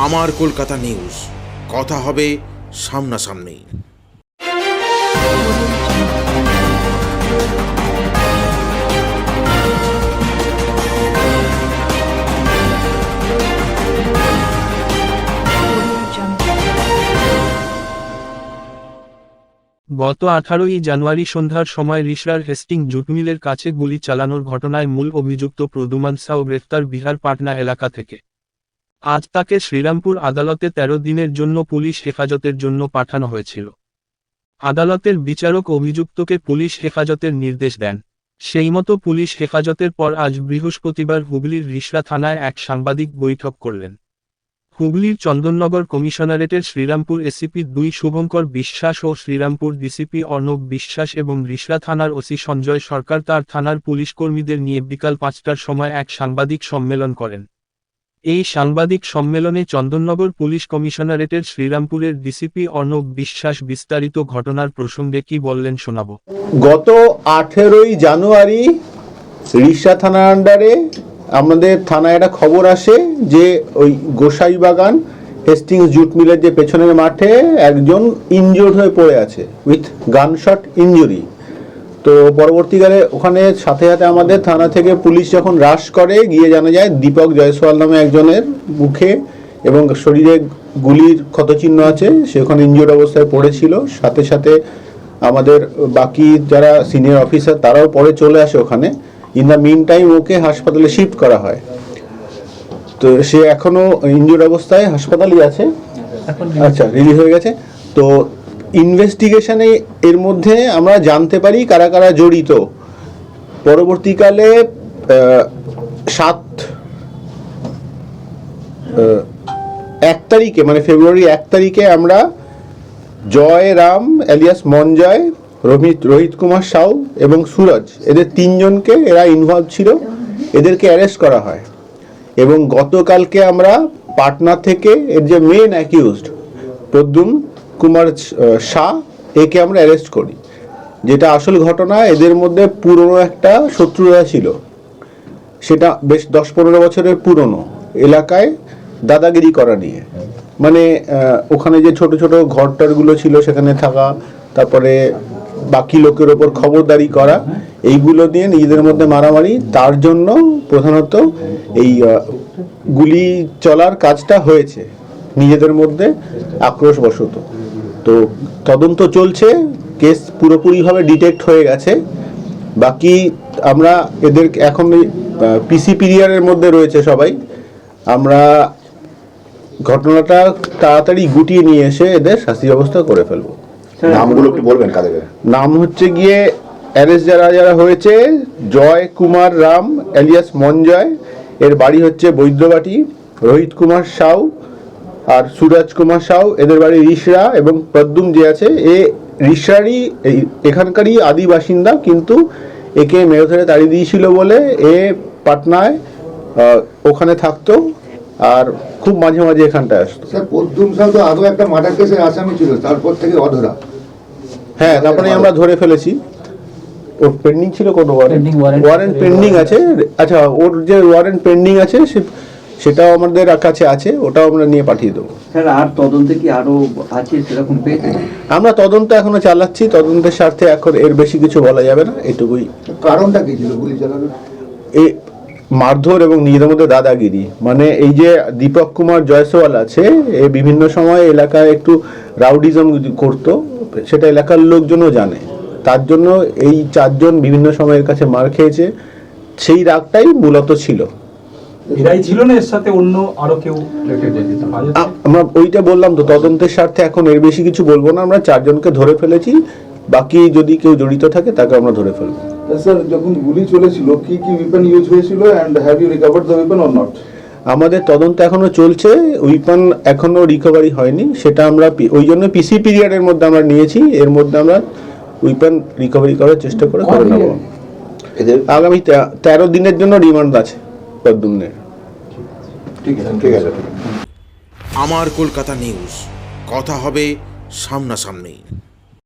আমার কলকাতা নিউজ, কথা হবে সামনাসামনি। গত 18ই জানুয়ারি সন্ধ্যার সময় রিষড়ার হেস্টিং জুট মিলের কাছে গুলি চালানোর ঘটনায় মূল অভিযুক্ত প্রদ্যুমান সাউ গ্রেফতার বিহার পাটনা এলাকা থেকে। আজ তাকে শ্রীরামপুর আদালতে 13 দিনের জন্য পুলিশ হেফাজতের জন্য পাঠানো হয়েছিল। আদালতের বিচারক অভিযুক্তকে পুলিশ হেফাজতের নির্দেশ দেন। সেইমতো পুলিশ হেফাজতের পর আজ বৃহস্পতিবার হুগলির রিষড়া থানায় এক সাংবাদিক বৈঠক করলেন। হুগলির চন্দননগর কমিশনারেটের শ্রীরামপুর এসিপি 2 শুভঙ্কর বিশ্বাস ও শ্রীরামপুর ডিসিপি অর্ণব বিশ্বাস এবং রিষড়া থানার ওসি সঞ্জয় সরকার তার থানার পুলিশকর্মীদের নিয়ে বিকাল 5টার সময় এক সাংবাদিক সম্মেলন করেন। এই সাংবাদিক সম্মেলনে চন্দননগর পুলিশ কমিশনারেটের শ্রীরামপুরের ডিসিপি অর্ণব বিশ্বাস বিস্তারিত ঘটনার প্রসঙ্গে কি বললেন শোনাব। গত 18ই জানুয়ারি রিষড়া থানার আন্ডারে আমাদের থানায় একটা খবর আসে যে ওই গোসাইবাগান হেস্টিংস জুট মিলের যে পেছনের মাঠে একজন ইনজুর্ড হয়ে পড়ে আছে উইথ গানশট ইনজুরি। তো পরবর্তীকালে ওখানে সাথে সাথে আমাদের থানা থেকে পুলিশ যখন রাশ করে গিয়ে জানা যায় দীপক জয়সওয়াল নামে একজনের মুখে এবং শরীরে গুলির ক্ষতচিহ্ন আছে, সে ওখানে ইনজুর্ড অবস্থায় পড়েছিল। সাথে সাথে আমাদের বাকি যারা সিনিয়র অফিসার তারাও পরে চলে আসে ওখানে। ইন দ্য মিন টাইম ওকে হাসপাতালে শিফট করা হয়। তো সে এখনো ইনজুর্ড অবস্থায় হাসপাতালেই আছে, আচ্ছা রিলিজ হয়ে গেছে। তো ইনভেস্টিগেশনে এর মধ্যে আমরা জানতে পারি কারা কারা জড়িত। পরবর্তীকালে 1 তারিখে মানে ফেব্রুয়ারি 1 তারিখে আমরা জয় রাম এলিয়াস মঞ্জয়, রোহিত কুমার সাউ এবং সুরজ, এদের 3 জনকে এরা ইনভলভ ছিল, এদেরকে অ্যারেস্ট করা হয়। এবং গতকালকে আমরা পাটনা থেকে এর যে মেন অ্যাকিউজড প্রদ্যুম কুমার শাহ, একে আমরা অ্যারেস্ট করি। যেটা আসল ঘটনা, এদের মধ্যে পুরনো একটা শত্রুতা ছিল, সেটা বেশ 10-15 বছরের পুরনো, এলাকায় দাদাগিরি করা নিয়ে। মানে ওখানে যে ছোট ছোট ঘরটারগুলো ছিল সেখানে থাকা, তারপরে বাকি লোকের ওপর খবরদারি করা, এইগুলো দিয়ে নিজেদের মধ্যে মারামারি। তার জন্য প্রধানত এই গুলি চলার কাজটা হয়েছে, নিজেদের মধ্যে আক্রোশবশত। তো তদন্ত চলছে, কেস পুরোপুরিভাবে ডিটেক্ট হয়ে গেছে। বাকি আমরা এদের এখন পিসি পিরিয়ডের মধ্যে রয়েছে সবাই। আমরা ঘটনাটা তাড়াতাড়ি গুটিয়ে নিয়ে এসে এদের শাস্তি ব্যবস্থা করে ফেলবো। নামগুলো কি বলবেন কাদের? নাম হচ্ছে গিয়ে অ্যারেস্ট যারা যারা হয়েছে, জয় কুমার রাম এলিয়াস মঞ্জয়, এর বাড়ি হচ্ছে বৈদ্যবাটি, রোহিত কুমার সাউ আর সুরজ কুমার সাউ, এদের বাড়ি রিষড়া, এবং প্রদ্যুম যে আছে এ রিষড়ারই এখানকারই আদি বাসিন্দা, কিন্তু একে মেরে ধরে তাড়িয়ে দিয়েছিল বলে এ পাটনায় ওখানে থাকতো আর খুব মাঝে মাঝে এখানটায় আসতো। স্যার, প্রদ্যুম সাউ তো আরো একটা মার্ডার কেসের আসামি ছিল, তারপর থেকে অধরা। হ্যাঁ, তারপরে আমরা ধরে ফেলেছি। ওর পেন্ডিং ছিল কোনো ওয়ারেন্ট পেন্ডিং আছে। আচ্ছা, ওর যে ওয়ারেন্ট পেন্ডিং আছে সেটাও আমাদের কাছে আছে, ওটাও আমরা নিয়ে পাঠিয়ে দেবো। স্যার, আর তদন্তে কি আরো আছে সেরকম পেয়েছে? আমরা তদন্ত এখনো চালাচ্ছি, তদন্তের স্বার্থে এখন এর বেশি কিছু বলা যাবে না, এটুকুই। কারণটা কি ছিল গুলি চালানোর? এই মারধর এবং নিজেদের মধ্যে দাদাগিরি। মানে এই যে দীপক কুমার জয়সওয়াল আছে, এ বিভিন্ন সময় এলাকায় একটু রাউডিজম করতো, সেটা এলাকার লোকজনও জানে। তার জন্য এই 4 জন বিভিন্ন সময়ের কাছে মার খেয়েছে, সেই রাগটাই মূলত ছিল। এরাই ছিল না, এর সাথে অন্য আরো কেউ? আমরা ওইটা বললাম তো, তদন্তের স্বার্থে এখন এর বেশি কিছু বলবো না। আমরা 4 জনকে ধরে ফেলেছি, বাকি যদি কেউ জড়িত থাকে তাকে আমরা ধরে ফেলবো। স্যার, যখন গুলি চলেছিল কি কি ওয়েপন ইউজ হয়েছিল, and have you recovered the weapon or not? আমাদের তদন্ত এখনো চলছে, ওয়েপন এখনো রিকভারি হয়নি, সেটা আমরা ওই জন্য পিসি পিরিয়ডের মধ্যে আমরা নিয়েছি। এর মধ্যে আমরা ওয়েপন রিকভারি করার চেষ্টা করে নেব। আগামী 13 দিনের জন্য রিমান্ড আছে প্রদ্যুম্নের। ঠিক আছে। আমার কলকাতা নিউজ, কথা হবে সামনাসামনি।